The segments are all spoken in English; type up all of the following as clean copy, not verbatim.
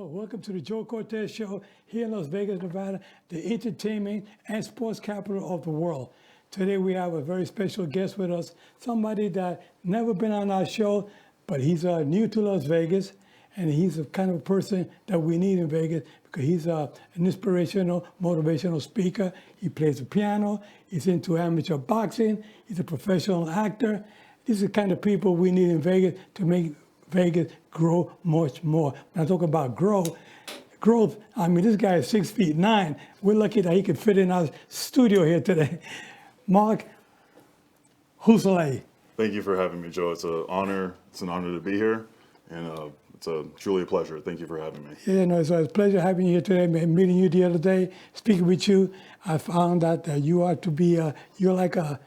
Hello, welcome to the Joe Cortez Show here in Las Vegas, Nevada, the entertainment and sports capital of the world. Today we have a very special guest with us, somebody that never been on our show, but he's new to Las Vegas, and he's the kind of person that we need in Vegas because he's an inspirational, motivational speaker. He plays the piano, he's into amateur boxing, he's a professional actor. These are the kind of people we need in Vegas to make Vegas grow much more. When I talk about growth, I mean, this guy is 6'9". We're lucky that he could fit in our studio here today. Mark Husolay. Thank you for having me, Joe. It's an honor. It's an honor to be here, and it's truly a pleasure. Thank you for having me. Yeah, no, it's a pleasure having you here today. Meeting you the other day, speaking with you, I found that you are to be you're like a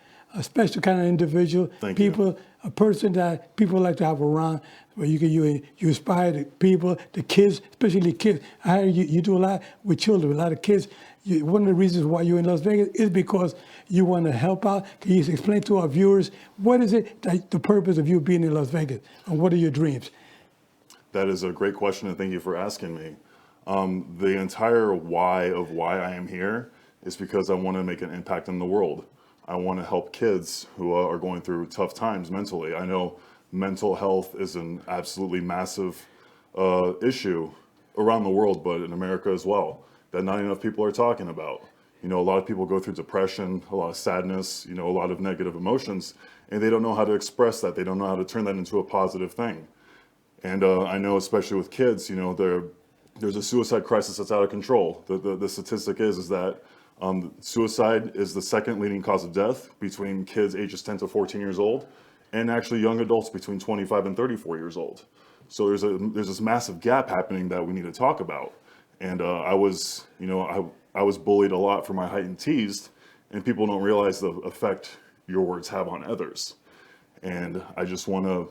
special kind of individual. Thank you. A person that people like to have around, where you inspire the people, the kids, especially kids. I heard you do a lot with children, a lot of kids. One of the reasons why you're in Las Vegas is because you want to help out. Can you explain to our viewers what is it that the purpose of you being in Las Vegas, and what are your dreams? That is a great question, and thank you for asking me. The entire why of why I am here is because I want to make an impact in the world. I want to help kids who are going through tough times mentally. I know mental health is an absolutely massive issue around the world, but in America as well, that not enough people are talking about. You know, a lot of people go through depression, a lot of sadness, a lot of negative emotions, and they don't know how to express that. They don't know how to turn that into a positive thing. And I know, especially with kids, there's a suicide crisis that's out of control. The statistic is that suicide is the second leading cause of death between kids ages 10 to 14 years old, and actually young adults between 25 and 34 years old. So there's this massive gap happening that we need to talk about. And I was bullied a lot for my height and teased, and people don't realize the effect your words have on others. And I just want to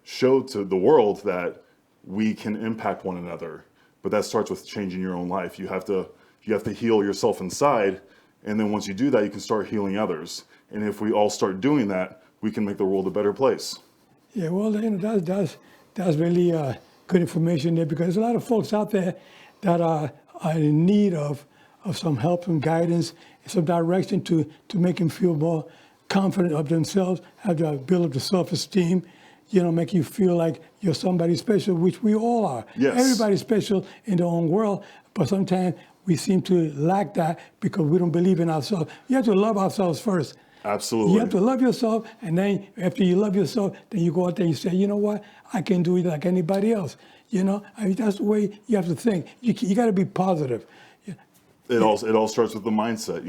show to the world that we can impact one another, but that starts with changing your own life. You have to heal yourself inside, and then once you do that, you can start healing others. And if we all start doing that, we can make the world a better place. Yeah, well, that's really good information there, because there's a lot of folks out there that are in need of some help and guidance, and some direction to make them feel more confident of themselves, have to build up the self-esteem, make you feel like you're somebody special, which we all are. Yes. Everybody's special in their own world, but sometimes we seem to lack that because we don't believe in ourselves. You have to love ourselves first. Absolutely. You have to love yourself, and then after you love yourself, then you go out there and you say, you know what, I can do it like anybody else. That's the way you have to think. You got to be positive. It all starts with the mindset.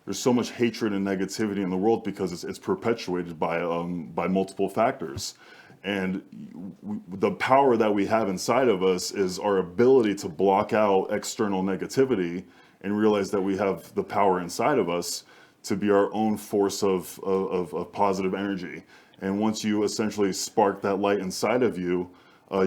There's so much hatred and negativity in the world because it's perpetuated by multiple factors. And the power that we have inside of us is our ability to block out external negativity and realize that we have the power inside of us to be our own force of positive energy. And once you essentially spark that light inside of you,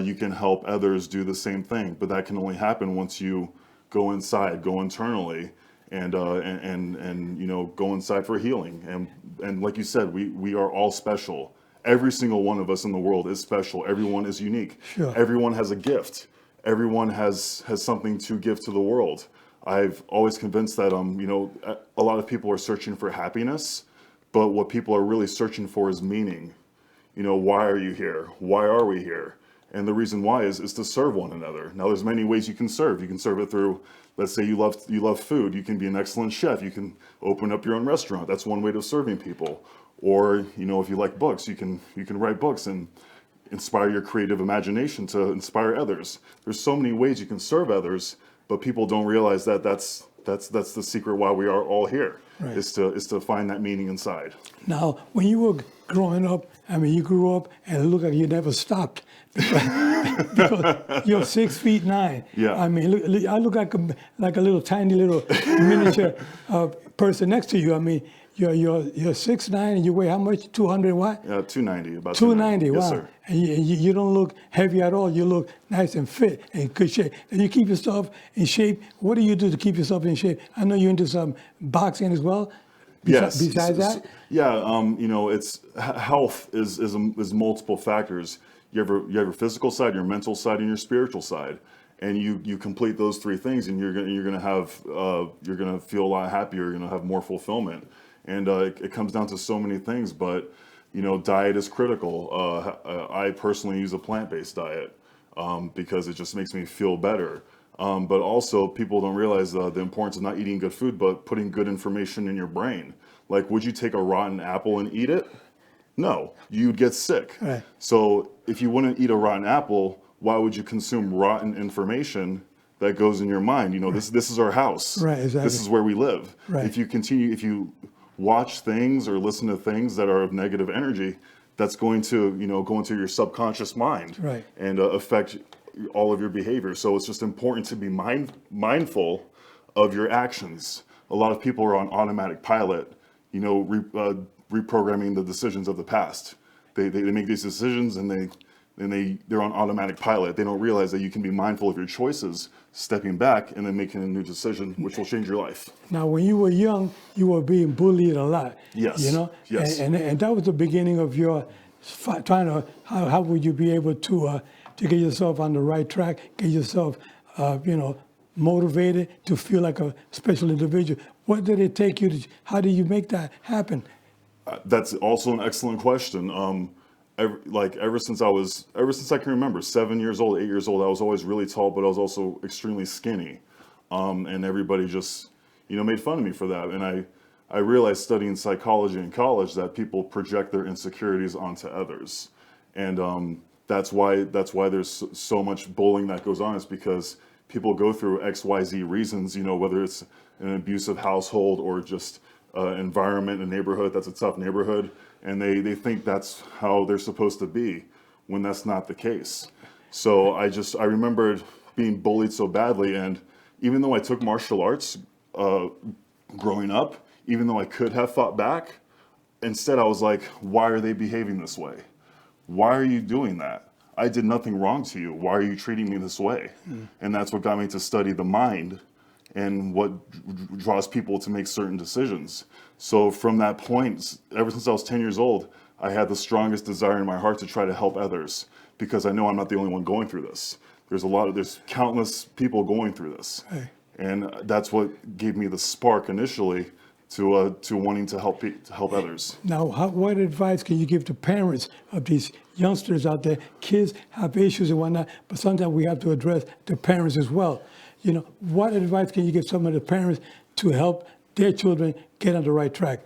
you can help others do the same thing. But that can only happen once you go inside, go internally, and go inside for healing. And like you said, we are all special. Every single one of us in the world is special. Everyone is unique. Sure. Everyone has a gift. Everyone has something to give to the world. I've always convinced that a lot of people are searching for happiness, but what people are really searching for is meaning. Why are you here? Why are we here? And the reason why is to serve one another. Now, there's many ways you can serve. You can serve it through, let's say you love food. You can be an excellent chef. You can open up your own restaurant. That's one way of serving people. Or, if you like books, you can write books and inspire your creative imagination to inspire others. There's so many ways you can serve others, but people don't realize that that's the secret why we are all here, right, is to find that meaning inside. Now, when you were growing up, you grew up and it looked like you never stopped because you're 6'9". Yeah. I look like a little tiny little miniature person next to you. You're 6'9", and you weigh how much? 200 what? 290, about 290. Wow. Yes, sir. And you don't look heavy at all. You look nice and fit and in good shape. And you keep yourself in shape. What do you do to keep yourself in shape? I know you're into some boxing as well. Yes. Besides that? Yeah. It's health is multiple factors. you have your physical side, your mental side, and your spiritual side. And you complete those three things, and you're gonna feel a lot happier. You're gonna have more fulfillment, and it comes down to so many things. But diet is critical. I personally use a plant-based diet because it just makes me feel better. But also, people don't realize the importance of not eating good food, but putting good information in your brain. Like, would you take a rotten apple and eat it? No, you'd get sick. Right. So if you wouldn't eat a rotten apple, why would you consume rotten information that goes in your mind? This is our house. Right, exactly. This is where we live. Right. If you watch things or listen to things that are of negative energy, that's going to, go into your subconscious mind. Right. And affect all of your behavior. So it's just important to be mindful of your actions. A lot of people are on automatic pilot, reprogramming the decisions of the past. They make these decisions and they're on automatic pilot. They don't realize that you can be mindful of your choices, stepping back and then making a new decision, which will change your life. Now, when you were young, you were being bullied a lot. Yes. Yes. And that was the beginning of your trying to, how would you be able to get yourself on the right track, get yourself, motivated to feel like a special individual? What did it take you to, how did you make that happen? That's also an excellent question. Ever since I can remember, 7 years old, 8 years old, I was always really tall, but I was also extremely skinny. And everybody just, made fun of me for that. And I realized studying psychology in college that people project their insecurities onto others. And that's why there's so much bullying that goes on. It's because people go through XYZ reasons, whether it's an abusive household or just environment, a neighborhood that's a tough neighborhood, and they think that's how they're supposed to be, when that's not the case. So I remembered being bullied so badly, and even though I took martial arts growing up, even though I could have fought back, instead I was like, why are they behaving this way? Why are you doing that? I did nothing wrong to you. Why are you treating me this way? And that's what got me to study the mind and what draws people to make certain decisions. So from that point, ever since I was 10 years old, I had the strongest desire in my heart to try to help others, because I know I'm not the only one going through this. There's countless people going through this. Right. And that's what gave me the spark initially to wanting to help others. Now, what advice can you give to parents of these youngsters out there? Kids have issues and whatnot, but sometimes we have to address the parents as well. What advice can you give some of the parents to help their children get on the right track?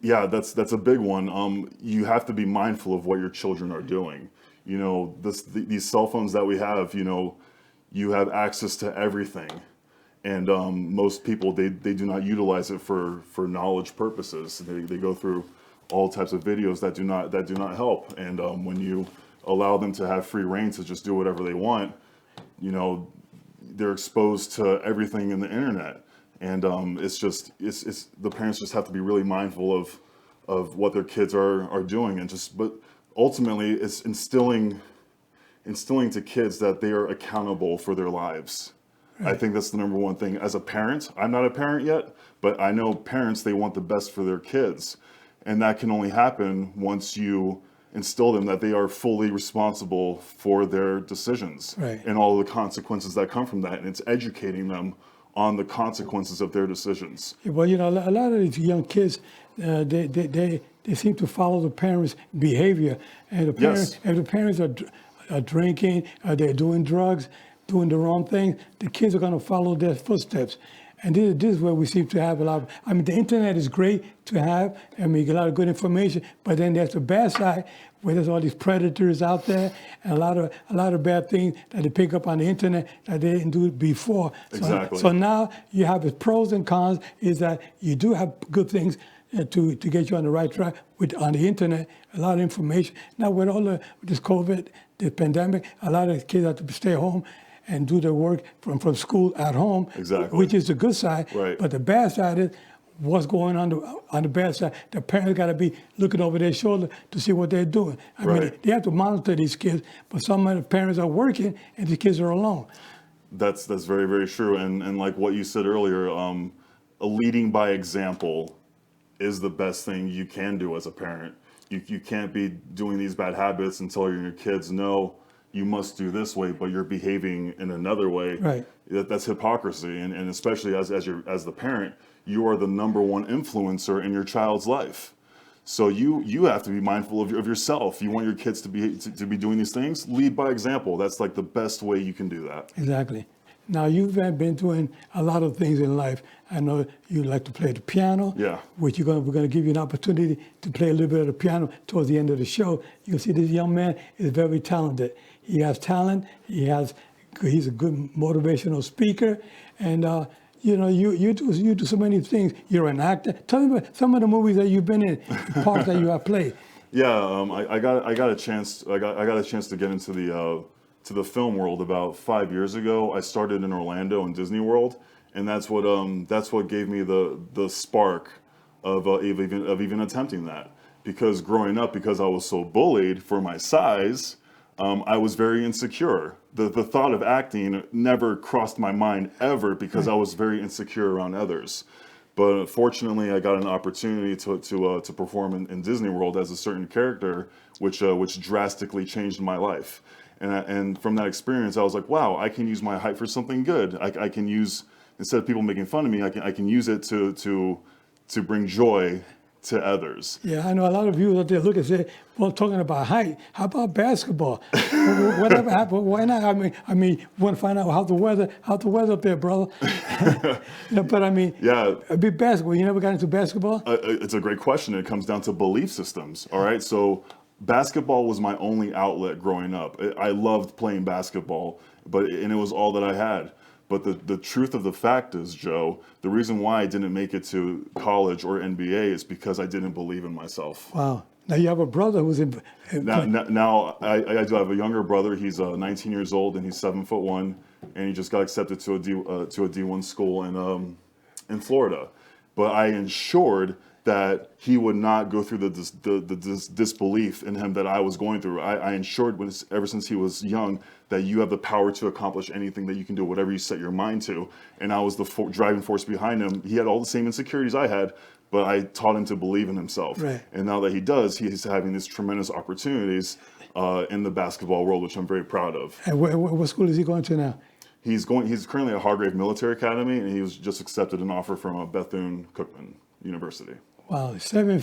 Yeah, that's a big one. You have to be mindful of what your children are doing. These cell phones that we have, you have access to everything. And most people, they do not utilize it for knowledge purposes. They go through all types of videos that do not help. And when you allow them to have free reign to just do whatever they want, they're exposed to everything in the internet. And it's the parents just have to be really mindful of what their kids are doing, but ultimately it's instilling to kids that they are accountable for their lives. Right. I think that's the number one thing. As a parent, I'm not a parent yet, but I know parents, they want the best for their kids. And that can only happen once you instill them that they are fully responsible for their decisions. Right. And all the consequences that come from that. And it's educating them on the consequences of their decisions. Well, a lot of these young kids, they seem to follow the parents' behavior. And if the parents are drinking, they're doing drugs, doing the wrong thing, the kids are going to follow their footsteps. And this is where we seem to have a lot of, the internet is great to have, you get a lot of good information, but then there's the bad side, where there's all these predators out there, and a lot of bad things that they pick up on the internet that they didn't do before. Exactly. So now you have the pros and cons, is that you do have good things to get you on the right track on the internet, a lot of information. Now with this COVID, the pandemic, a lot of kids have to stay home and do their work from school at home, exactly, which is the good side. Right. But the bad side is what's going on the bad side. The parents got to be looking over their shoulder to see what they're doing. I mean, they have to monitor these kids, but some of the parents are working and the kids are alone. That's very, very true. And like what you said earlier, leading by example is the best thing you can do as a parent. You can't be doing these bad habits and telling your kids, no, you must do this way, but you're behaving in another way. Right. That's hypocrisy. And especially as the parent, you are the number one influencer in your child's life. So you have to be mindful of yourself. You want your kids to be doing these things, lead by example. That's like the best way you can do that. Exactly. Now, you've been doing a lot of things in life. I know you like to play the piano, Yeah. which we're going to give you an opportunity to play a little bit of the piano towards the end of the show. You'll see this young man is very talented. He has talent. He's a good motivational speaker. And, you do so many things. You're an actor. Tell me about some of the movies that you've been in, the parts that you have played. Yeah, I got a chance. I got a chance to get into the film world about 5 years ago. I started in Orlando in Disney World, and that's what gave me the spark of even attempting that. Because growing up, because I was so bullied for my size, I was very insecure. The thought of acting never crossed my mind ever because I was very insecure around others. But fortunately, I got an opportunity to perform in Disney World as a certain character, which drastically changed my life. And from that experience, I was like, wow, I can use my height for something good. I can use, instead of people making fun of me, I can use it to bring joy to others. Yeah, I know a lot of viewers out there look and say, well, talking about height, how about basketball? Whatever happened, why not? I mean, want to find out how's the weather up there, brother? But I mean, Yeah. a big basketball. You never got into basketball? It's a great question. It comes down to belief systems. All right. So basketball was my only outlet growing up. I loved playing basketball, and it was all that I had. But the truth of the fact is, Joe, the reason why I didn't make it to college or NBA is because I didn't believe in myself. Wow. Now you have a brother who's in. Now I do have a younger brother. He's 19 years old and he's 7'1", and he just got accepted to a D1 school in Florida. But I ensured that he would not go through the disbelief in him that I was going through. I ensured ever since he was young that you have the power to accomplish anything, that you can do whatever you set your mind to. And I was the driving force behind him. He had all the same insecurities I had, but I taught him to believe in himself. Right. And now that he does, he's having these tremendous opportunities in the basketball world, which I'm very proud of. And what school is he going to now? He's currently at Hargrave Military Academy, and he was just accepted an offer from Bethune-Cookman University. Wow, 7'1".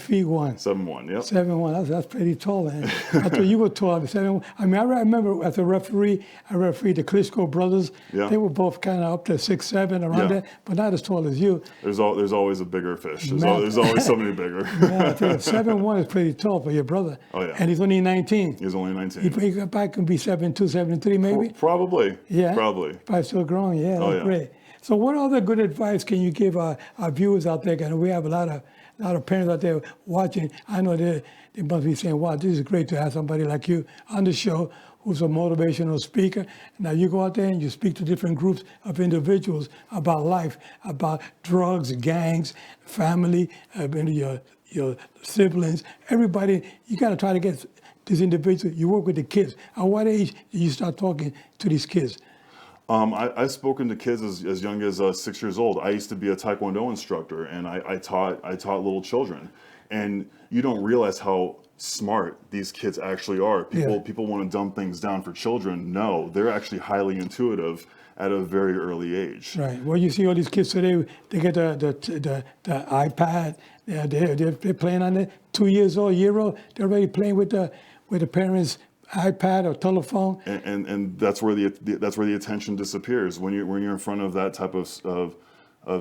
7'1", yep. 7'1", that's pretty tall, man. I thought you were tall, 7'1". I mean, I remember as a referee, I refereed the Klitschko brothers. Yeah. They were both kind of up to 6'7", around Yeah. there, but not as tall as you. There's always a bigger fish. There's always somebody bigger. Man, I tell you, 7'1" is pretty tall for your brother. Oh, yeah. And he's only 19. He's only 19. He probably can be 7'2", 7'3", maybe. Probably. Yeah. Probably. Probably still growing. Yeah, Oh, that's yeah. great. So what other good advice can you give our viewers out there? And we have a lot of parents out there watching. I know they must be saying, wow, this is great to have somebody like you on the show who's a motivational speaker. Now you go out there and you speak to different groups of individuals about life, about drugs, gangs, family, your siblings, everybody. You got to try to get these individuals. You work with the kids. At what age do you start talking to these kids? I've spoken to kids as young as 6 years old. I used to be a Taekwondo instructor, and I taught little children. And you don't realize how smart these kids actually are. People want to dumb things down for children. No, they're actually highly intuitive at a very early age. Right. Well, you see all these kids today. They get the iPad. They're playing on it. 2 years old, year old. They're already playing with the parents' iPad or telephone. And that's where the attention disappears when you're in front of that type of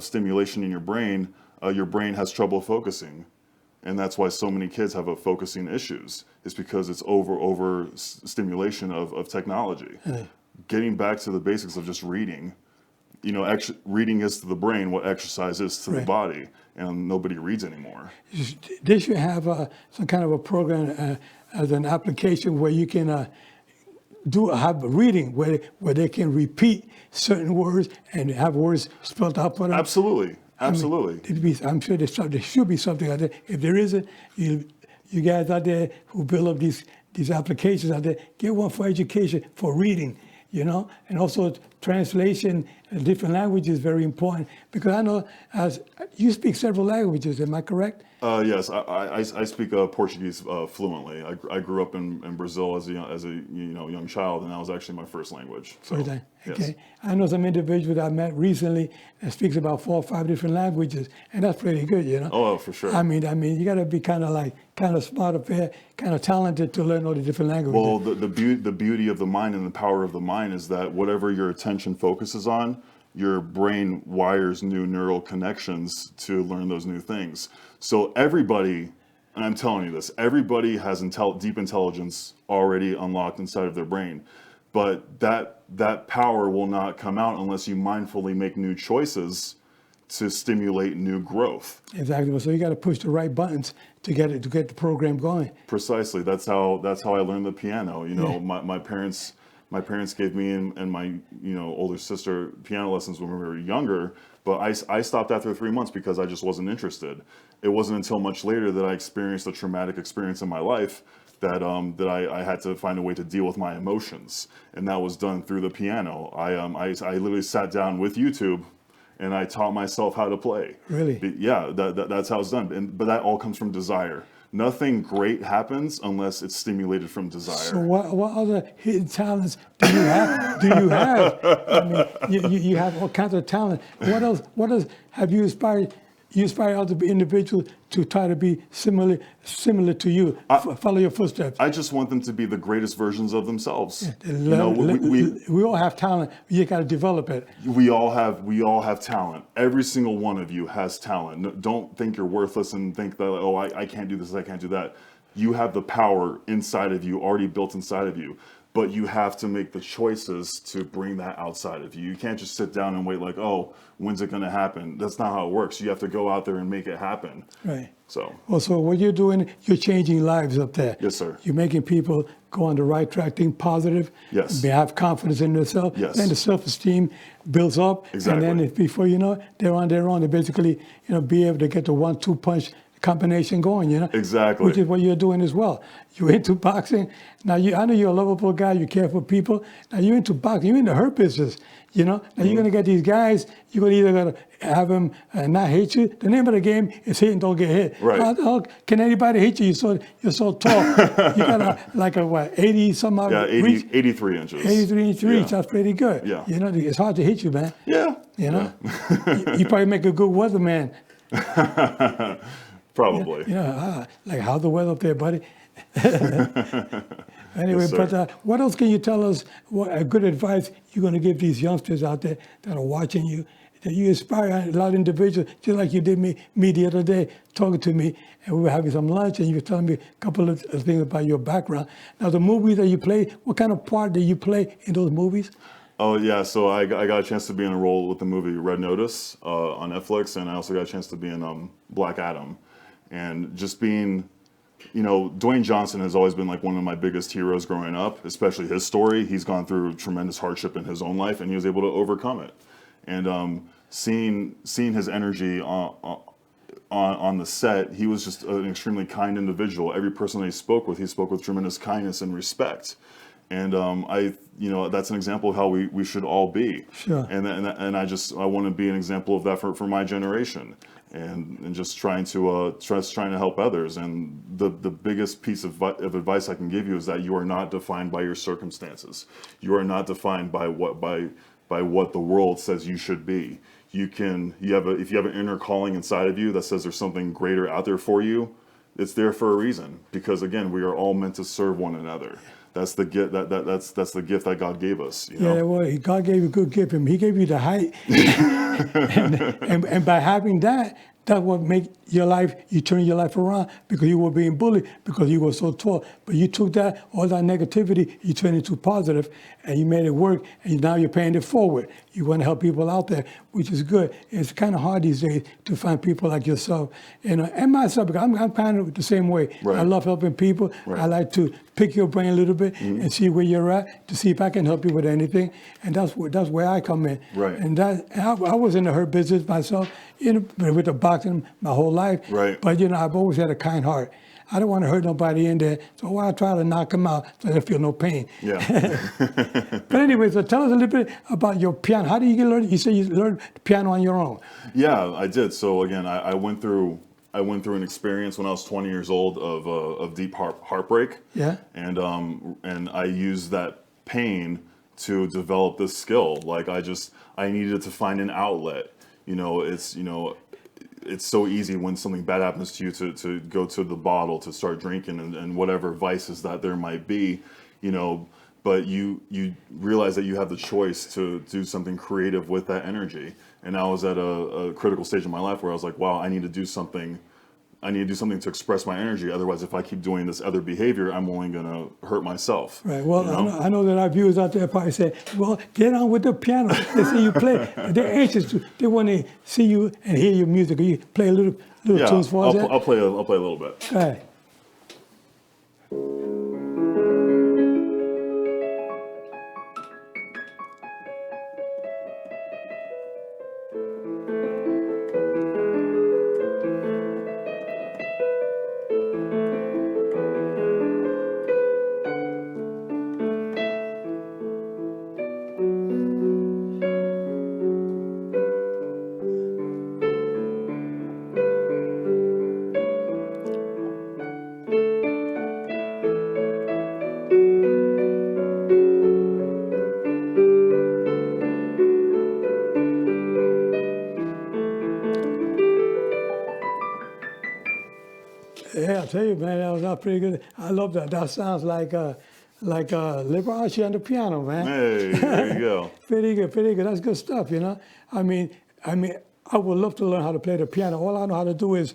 stimulation in your brain has trouble focusing, and that's why so many kids have focusing issues. It's because it's over stimulation of technology. Right. Getting back to the basics of just reading, reading is to the brain what exercise is to the Right. body, and nobody reads anymore. They should have some kind of a program as an application where you can have a reading where they can repeat certain words and have words spelled out for them. Absolutely. I'm sure there should be something out there. If there isn't, you guys out there who build up these applications out there, get one for education, for reading, and also translation in different languages is very important, because I know as you speak several languages. Am I correct? Yes, I speak Portuguese fluently. I grew up in Brazil as a young child, and that was actually my first language. So, Okay. yes. I know some individuals I met recently that speaks about 4 or 5 different languages, and that's pretty good, you know. Oh, for sure. I mean, you got to be kind of smart up there, kind of talented to learn all the different languages. Well, the beauty of the mind and the power of the mind is that whatever your attention focuses on, your brain wires new neural connections to learn those new things. So everybody, and I'm telling you this, everybody has deep intelligence already unlocked inside of their brain. But that power will not come out unless you mindfully make new choices to stimulate new growth. Exactly. So you got to push the right buttons to get the program going. Precisely. That's how I learned the piano. You know, Yeah. my parents gave me and my older sister piano lessons when we were younger, but I stopped after 3 months because I just wasn't interested. It wasn't until much later that I experienced a traumatic experience in my life that I had to find a way to deal with my emotions, and that was done through the piano. I literally sat down with YouTube, and I taught myself how to play. Really? Yeah, that's how it's done. But that all comes from desire. Nothing great happens unless it's stimulated from desire. So what other hidden talents do you have? I mean, you have all kinds of talent. What else have you inspired? You inspire other individuals to try to be similar to you, follow your footsteps. I just want them to be the greatest versions of themselves. We all have talent. You got to develop it. We all have talent. Every single one of you has talent. Don't think you're worthless and think that, oh, I can't do this, I can't do that. You have the power inside of you, already built inside of you. But you have to make the choices to bring that outside of you. You can't just sit down and wait like, oh, when's it going to happen? That's not how it works. You have to go out there and make it happen. Right. So. Well, so what you're doing, you're changing lives up there. Yes, sir. You're making people go on the right track, think positive. Yes. They have confidence in themselves. Yes. Then the self-esteem builds up. Exactly. And then before you know it, they're on their own. They basically, be able to get the 1-2 punch combination going, Exactly. Which is what you're doing as well. You're into boxing. Now, I know you're a lovable guy. You care for people. Now, you're into boxing. You're in the hurt business, Now, you're going to get these guys. You're going to either going to have them not hate you. The name of the game is hit and don't get hit. Right. How can anybody hit you? You're so tall. You got a what, 80 some odd Yeah, reach? 83 inches. 83 inch reach. Yeah. That's pretty good. Yeah. It's hard to hit you, man. Yeah. You probably make a good weatherman. Probably. Like how's the weather up there, buddy? Anyway, Yes, sir. but what else can you tell us? What good advice you're going to give these youngsters out there that are watching you? That you inspire a lot of individuals, just like you did me the other day, talking to me, and we were having some lunch, and you were telling me a couple of things about your background. Now, the movies that you play, what kind of part did you play in those movies? Oh yeah, so I got a chance to be in a role with the movie Red Notice on Netflix, and I also got a chance to be in Black Adam. And just being, Dwayne Johnson has always been like one of my biggest heroes growing up, especially his story. He's gone through tremendous hardship in his own life, and he was able to overcome it. And seeing his energy on the set, he was just an extremely kind individual. Every person that he spoke with tremendous kindness and respect. And that's an example of how we should all be. Sure. And I want to be an example of that for my generation, and just trying to help others. And the biggest piece of advice I can give you is that you are not defined by your circumstances. You are not defined by what the world says you should be. If you have an inner calling inside of you that says there's something greater out there for you, it's there for a reason. Because again, we are all meant to serve one another. That's the gift that's the gift that God gave us. Yeah, well, God gave you a good gift. He gave you the height, and by having that, that's what make your life. You turn your life around because you were being bullied because you were so tall. But you took all that negativity, you turned it into positive, and you made it work. And now you're paying it forward. You want to help people out there, which is good. It's kind of hard these days to find people like yourself, and myself. Because I'm kind of the same way. Right. I love helping people. Right. I like to pick your brain a little bit and see where you're at to see if I can help you with anything. And that's where I come in. Right. And I was in the hurt business myself, with the boxing my whole life. Right. But I've always had a kind heart. I don't want to hurt nobody in there, so why try to knock them out so they feel no pain? Yeah. But anyway, so tell us a little bit about your piano. How do you learn? You say you learned piano on your own. Yeah, I did. So again, I went through an experience when I was 20 years old of deep heartbreak. Yeah. And I used that pain to develop this skill. Like I needed to find an outlet. It's so easy when something bad happens to you to go to the bottle, to start drinking and whatever vices that there might be, but you realize that you have the choice to do something creative with that energy. And I was at a critical stage in my life where I was like, wow, I need to do something to express my energy. Otherwise, if I keep doing this other behavior, I'm only going to hurt myself. Right. Well, I know that our viewers out there probably say, well, get on with the piano. They see you play. They're anxious. They want to see you and hear your music. Can you play a little tunes for us? I'll play a little bit. Go ahead. Yeah, I tell you, man, that was pretty good. I love that. That sounds like Liberace on the piano, man. Hey, there you go. Pretty good, pretty good. That's good stuff, I mean, I would love to learn how to play the piano. All I know how to do is.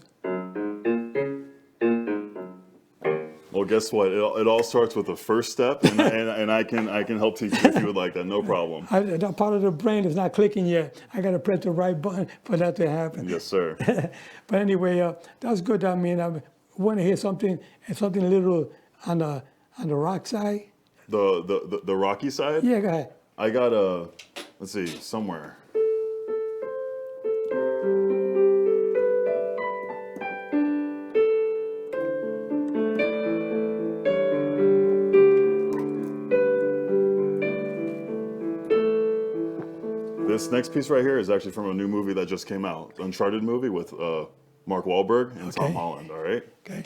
Well, guess what? It all starts with the first step, and I can help teach you if you would like that. No problem. That part of the brain is not clicking yet. I got to press the right button for that to happen. Yes, sir. But anyway, that's good. I mean, I want to hear something a little on the rock side. The rocky side? Yeah, go ahead. I got let's see, somewhere. This next piece right here is actually from a new movie that just came out, Uncharted movie with Mark Wahlberg and Tom Holland, all right? Okay.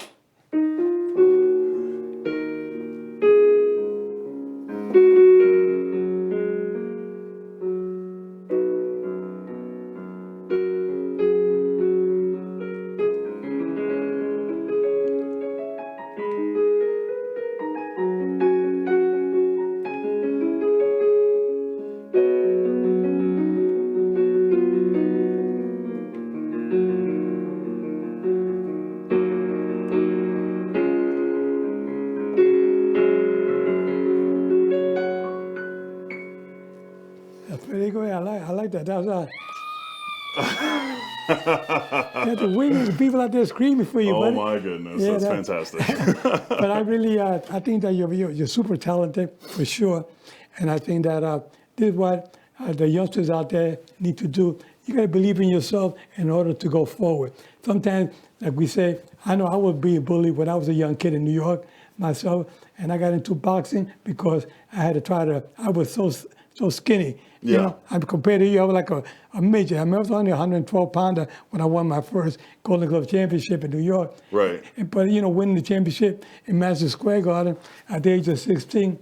That's pretty good. I like that. That was you have to win. The people out there screaming for you. Oh buddy. my goodness, Yeah, that's fantastic. But I really, I think that you're super talented for sure, and I think that this is what the youngsters out there need to do. You got to believe in yourself in order to go forward. Sometimes, like we say, I know I was being bullied when I was a young kid in New York myself, and I got into boxing because I had to I was so skinny. You Yeah. know, I'm compared to you, I was like a midget. I mean, I was only a 112-pounder when I won my first Golden Glove championship in New York. Right. But, winning the championship in Madison Square Garden at the age of 16,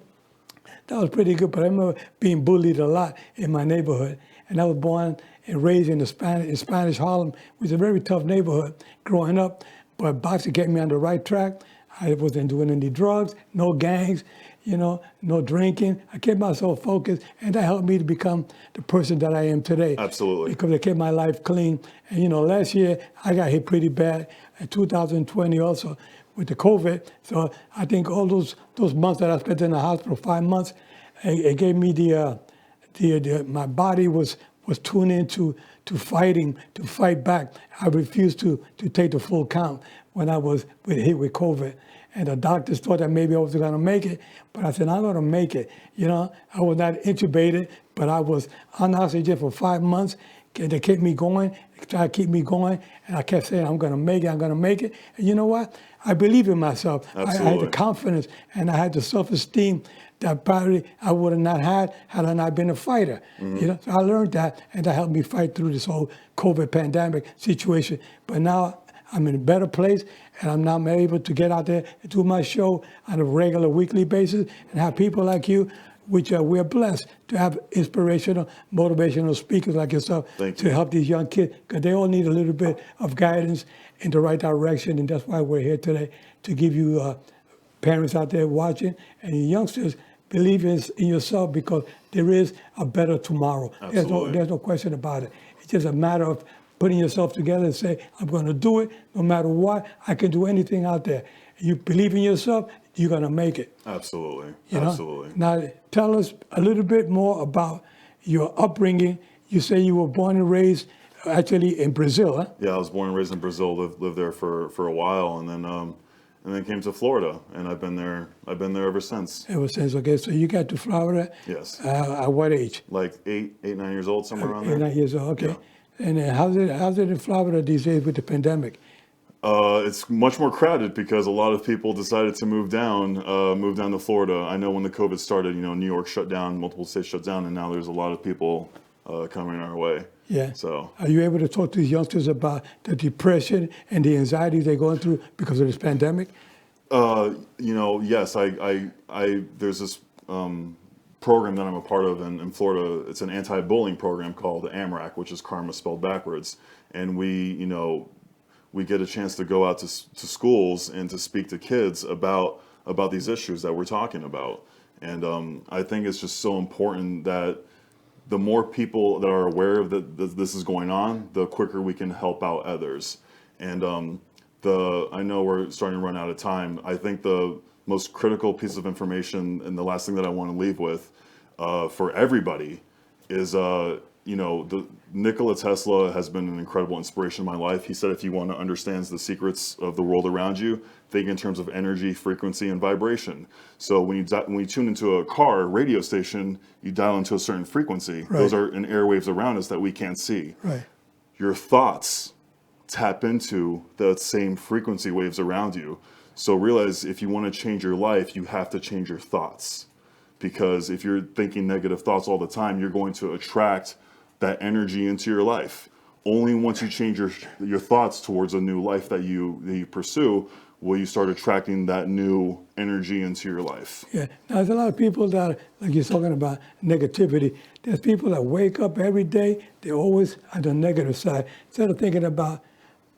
that was pretty good. But I remember being bullied a lot in my neighborhood. And I was born and raised in Spanish Harlem, which is a very tough neighborhood growing up. But boxing kept me on the right track. I wasn't doing any drugs, no gangs, no drinking. I kept myself focused, and that helped me to become the person that I am today. Absolutely. Because it kept my life clean. And, last year I got hit pretty bad, in 2020 also, with the COVID. So I think all those months that I spent in the hospital, 5 months, it gave me my body was tuned into fighting, to fight back. I refused to take the full count when I was hit with COVID. And the doctors thought that maybe I was going to make it, but I said, I'm going to make it. I was not intubated, but I was on oxygen for 5 months, They kept me going, tried to keep me going, and I kept saying, I'm going to make it, I'm going to make it. And you know what? I believe in myself. I had the Absolutely. confidence, and I had the self-esteem that probably I would have not had I not been a fighter. You know, so I learned that, and that helped me fight through this whole COVID pandemic situation. But now I'm in a better place, and I'm now able to get out there and do my show on a regular weekly basis and have people like you, which we're blessed to have inspirational, motivational speakers like yourself Thank to you. help these young kids, because they all need a little bit of guidance in the right direction, and that's why we're here today, to give you parents out there watching and you youngsters, believe in yourself, because there is a better tomorrow. Absolutely. There's no question about it. It's just a matter of putting yourself together and say, I'm going to do it no matter what. I can do anything out there. You believe in yourself, you're going to make it. Absolutely. You know? Absolutely. Now, tell us a little bit more about your upbringing. You say you were born and raised actually in Brazil, huh? Yeah, I was born and raised in Brazil. Lived there for a while, and then came to Florida, and I've been there ever since. Ever since, okay, so you got to Florida Yes. at what age? Like 8, 9 years old, somewhere around 8, there. 9 years old, okay. Yeah. And how's it in Florida these days with the pandemic? It's much more crowded because a lot of people decided to move down to Florida. I know when the COVID started, New York shut down, multiple states shut down, and now there's a lot of people coming our way. Yeah. So Are you able to talk to these youngsters about the depression and the anxiety they're going through because of this pandemic? yes, I there's this program that I'm a part of in Florida. It's an anti-bullying program called AMRAC, which is karma spelled backwards. And we get a chance to go out to schools and to speak to kids about these issues that we're talking about. And I think it's just so important that the more people that are aware of that this is going on, the quicker we can help out others. And I know we're starting to run out of time. I think the most critical piece of information and the last thing that I want to leave with for everybody is, Nikola Tesla has been an incredible inspiration in my life. He said, if you want to understand the secrets of the world around you, think in terms of energy, frequency, and vibration. So when you tune into a car, radio station, you dial into a certain frequency. Right. Those are in airwaves around us that we can't see. Right. Your thoughts tap into the same frequency waves around you. So realize if you want to change your life, you have to change your thoughts. Because if you're thinking negative thoughts all the time, you're going to attract that energy into your life. Only once you change your thoughts towards a new life that you pursue will you start attracting that new energy into your life. Yeah. Now, there's a lot of people that, like you're talking about negativity, there's people that wake up every day, they're always on the negative side. Instead of thinking about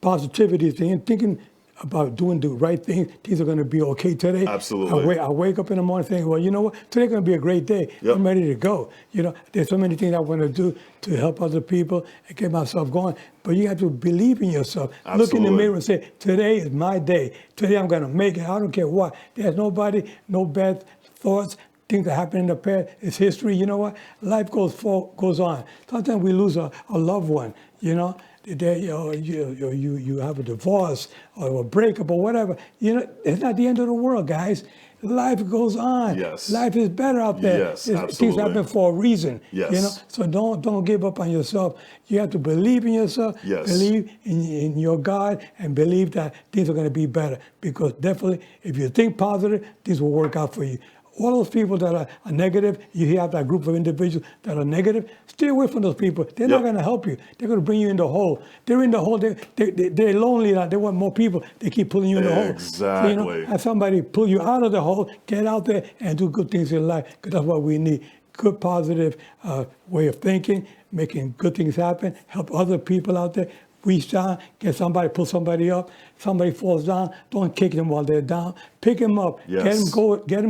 positivity, they're thinking about doing the right thing, things are going to be okay today. Absolutely. I wake up in the morning thinking, well, you know what? Today's going to be a great day. Yep. I'm ready to go. There's so many things I want to do to help other people and get myself going. But you have to believe in yourself. Absolutely. Look in the mirror and say, today is my day. Today I'm going to make it. I don't care what. There's nobody, no bad thoughts, things that happened in the past. It's history. You know what? Life goes on. Sometimes we lose a loved one, you have a divorce or a breakup or whatever. It's not the end of the world, guys. Life goes on. Yes. Life is better out there. Yes, Things absolutely. happen for a reason. Yes. So don't give up on yourself. You have to believe in yourself. Yes. Believe in your God, and believe that things are going to be better. Because definitely, if you think positive, things will work out for you. All those people that are negative, you have that group of individuals that are negative, stay away from those people. They're not going to help you. They're going to bring you in the hole. They're in the hole. They're lonely now. They want more people. They keep pulling you in the hole. Exactly. So, have somebody pull you out of the hole, get out there, and do good things in life, because that's what we need. Good, positive way of thinking, making good things happen, help other people out there. Reach down, get somebody, pull somebody up. Somebody falls down, don't kick them while they're down. Pick them up, Yes. Get them going, get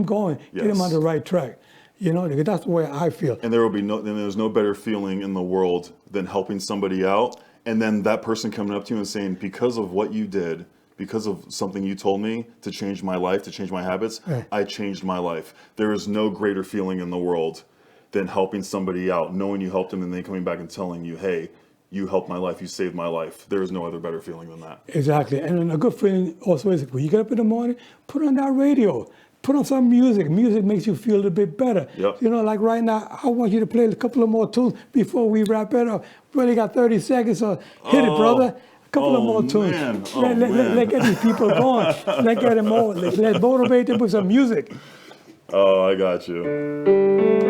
them Yes. on the right track. Because that's the way I feel. And there's no better feeling in the world than helping somebody out, and then that person coming up to you and saying, because of what you did, because of something you told me to change my life, to change my habits, Right. I changed my life. There is no greater feeling in the world than helping somebody out, knowing you helped them, and then coming back and telling you, hey, you helped my life, you saved my life. There is no other better feeling than that. Exactly. And a good feeling also is when you get up in the morning, put on that radio. put on some music. Music makes you feel a bit better. Yep. You know, like right now, I want you to play a couple of more tunes before we wrap it up. We only got 30 seconds, so hit it, brother. A couple of more tunes. Man. Let's get these people going. Let's get them more. Let's motivate them with some music. Oh, I got you.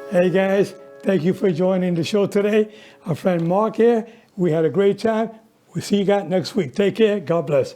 Hey guys, thank you for joining the show today. Our friend Mark here. We had a great time. We'll see you guys next week. Take care. God bless.